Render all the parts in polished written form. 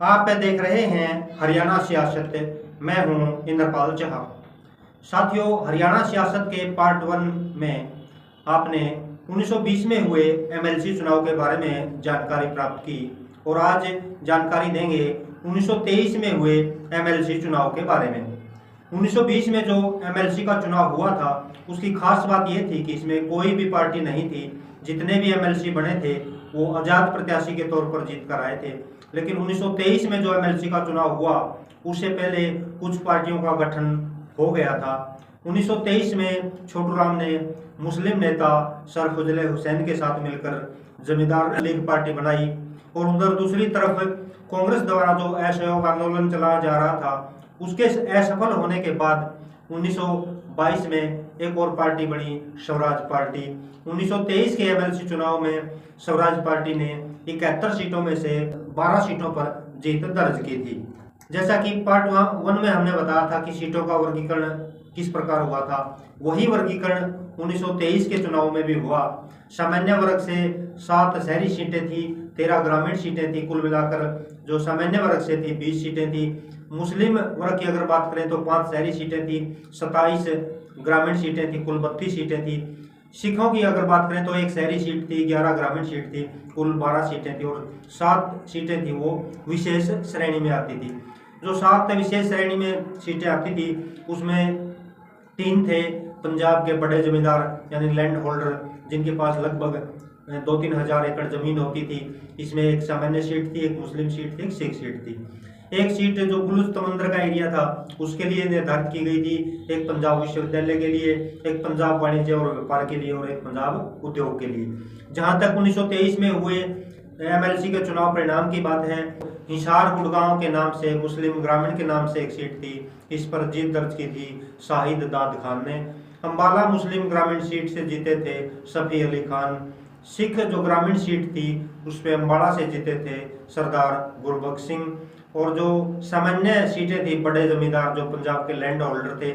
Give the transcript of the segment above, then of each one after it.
आप देख रहे हैं हरियाणा सियासत। मैं हूं इंद्रपाल चहा। साथियों, हरियाणा सियासत के पार्ट 1 में आपने 1920 में हुए एमएलसी चुनाव के बारे में जानकारी प्राप्त की और आज जानकारी देंगे 1923 में हुए एमएलसी चुनाव के बारे में। 1920 में जो एमएलसी का चुनाव हुआ था उसकी खास बात यह थी कि इसमें कोई भी पार्टी नहीं थी। जितने भी एमएलसी बने थे वो आजाद प्रत्याशी के तौर पर जीत कर आए थे। लेकिन 1923 में जो एमएलसी का चुनाव हुआ उससे पहले कुछ पार्टियों का गठन हो गया था। 1923 में छोटू राम ने मुस्लिम नेता सर फजले हुसैन के साथ मिलकर जमींदार लीग पार्टी बनाई और उधर दूसरी तरफ कांग्रेस द्वारा जो असहयोग आंदोलन चलाया जा रहा था उसके असफल होने के बाद 1922 में एक और पार्टी बनी, स्वराज पार्टी। 1923 के एमएलसी चुनाव में स्वराज पार्टी ने 71 सीटों में से 12 सीटों पर जीत दर्ज की थी। जैसा कि पार्ट 1 में हमने बताया था कि सीटों का वर्गीकरण किस प्रकार हुआ था, वही वर्गीकरण 1923 के चुनाव में भी हुआ। सामान्य वर्ग से 7 शहरी सीटें थी, 13 ग्रामीण सीटें थी। कुल मिलाकर जो सामान्य वर्ग से थी 20 सीटें थी। मुस्लिम वर्ग की अगर बात करें तो 5 शहरी सीटें थी, 27 ग्रामीण सीटें थी, कुल 32 सीटें थी। सिखों की अगर बात करें तो 1 शहरी सीट थी, 11 ग्रामीण सीट थी, कुल 12 सीटें थी और 7 सीटें थी वो विशेष श्रेणी में आती थी। जो 7 विशेष श्रेणी में सीटें आती थी उसमें 3 थे पंजाब के बड़े जमींदार यानी लैंड होल्डर, जिनके पास लगभग 2-3 हज़ार एकड़ जमीन होती थी। इसमें एक सामान्य सीट थी, एक मुस्लिम सीट थी, एक सिख सीट थी। एक सीट जो बुलुस्तमंदर का एरिया था उसके लिए निर्धारित की गई थी, एक पंजाब विश्वविद्यालय के लिए, एक पंजाब वाणिज्य और व्यापार के लिए और एक पंजाब उद्योग के लिए। जहां तक 1923 में हुए एमएलसी के चुनाव परिणाम की बात है, हिसार गुड़गांव के नाम से मुस्लिम ग्रामीण के नाम से एक सीट थी, इस पर जीत दर्ज की थी शाहिद दाद खान ने। अम्बाला मुस्लिम ग्रामीण सीट से जीते थे सफी अली खान। सिख जो ग्रामीण सीट थी उस पर अम्बाला से जीते थे सरदार गुरबख्श सिंह। और जो सामान्य सीटें थी बड़े जमींदार जो पंजाब के लैंड होल्डर थे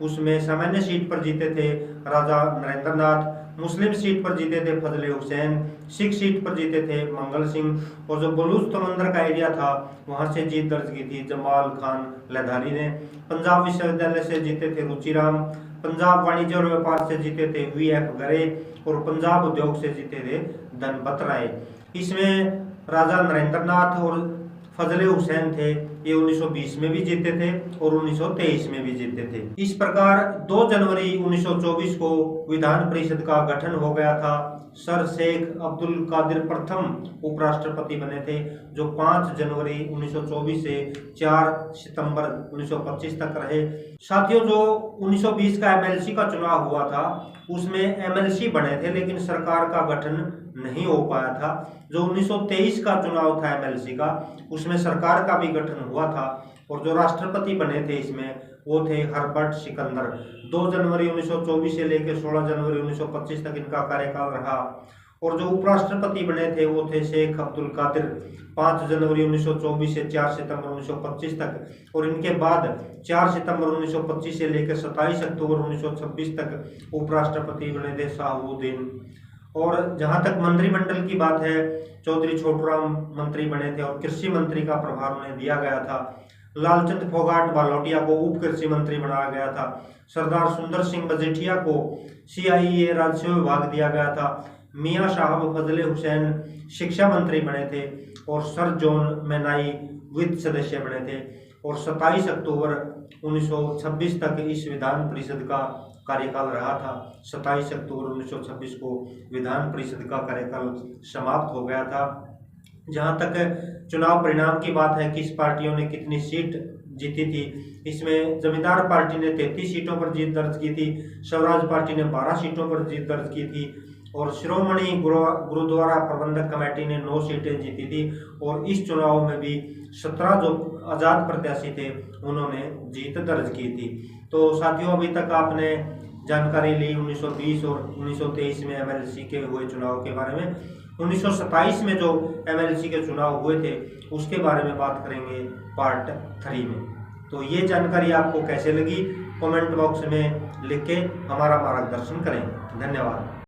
उसमें सामान्य सीट पर जीते थे राजा नरेंद्र नाथ, मुस्लिम सीट पर जीते थे फजले हुसैन, सिख सीट पर जीते थे मंगल सिंह और जो बलूचिस्तान का एरिया था वहां से जीत दर्ज की थी जमाल खान लधारी ने। पंजाब विश्वविद्यालय से जीते थे रुचिराम, पंजाब वाणिज्य और व्यापार से जीते थे वीएफ गरे और पंजाब उद्योग से जीते थे धनपत राय। इसमें राजा नरेंद्र नाथ और फजले हुसैन थे, ये 1920 में भी जीते थे और 1923 में भी जीते थे। इस प्रकार 2 जनवरी 1924 को विधान परिषद का गठन हो गया था। सर शेख अब्दुल कादिर प्रथम उपराष्ट्रपति बने थे जो 5 जनवरी 1924 से 4 सितंबर 1925 तक रहे। साथियों, जो 1920 का एमएलसी का चुनाव हुआ था उसमें एमएलसी बने थे लेकिन सरकार का गठन नहीं हो पाया था। जो 1923 का चुनाव था एमएलसी का उसमें सरकार का भी गठन हुआ था और जो राष्ट्रपति बने थे इसमें वो थे हर्बर्ट सिकंदर। 2 जनवरी 1924 से लेकर 16 जनवरी 1925 तक इनका कार्यकाल रहा। और जो उपराष्ट्रपति बने थे वो थे शेख अब्दुल कादिर, 5 जनवरी 1924 से 4 सितंबर 1925 तक। और इनके बाद 4 सितंबर 1925 से लेकर 27 अक्टूबर 1926 तक उपराष्ट्रपति बने थे शाहबुद्दीन। और जहां तक मंत्रिमंडल की बात है, चौधरी छोटूराम मंत्री बने थे और कृषि मंत्री का प्रभार उन्हें दिया गया था। लालचंद फोगाट बालोटिया को उप कृषि मंत्री बनाया गया था। सरदार सुंदर सिंह मजीठिया को सीआईए राजस्व विभाग दिया गया था। मियां साहब फजले हुसैन शिक्षा मंत्री बने थे और सर जॉन मैनाई वित्त सदस्य बने थे। और 27 अक्टूबर 1926 तक इस विधान परिषद का कार्यकाल रहा था। 27 अक्टूबर 1926 को विधान परिषद का कार्यकाल समाप्त हो गया था। जहां तक चुनाव परिणाम की बात है, किस पार्टियों ने कितनी सीट जीती थी, इसमें जमींदार पार्टी ने 33 सीटों पर जीत दर्ज की थी, स्वराज पार्टी ने 12 सीटों पर जीत दर्ज की थी और श्रोमणी गुरुद्वारा प्रबंधक कमेटी ने 9 सीटें जीती थी। और इस चुनाव में भी 17 जो आजाद प्रत्याशी थे उन्होंने जीत दर्ज की थी। तो साथियों, अभी तक आपने जानकारी ली 1920 और 1923 में एमएलसी के हुए चुनाव के बारे में। 1927 में जो एमएलसी के चुनाव हुए थे उसके बारे में बात करेंगे पार्ट 3 में। तो ये जानकारी आपको कैसे लगी कमेंट बॉक्स में लिख के हमारा मार्गदर्शन करें। धन्यवाद।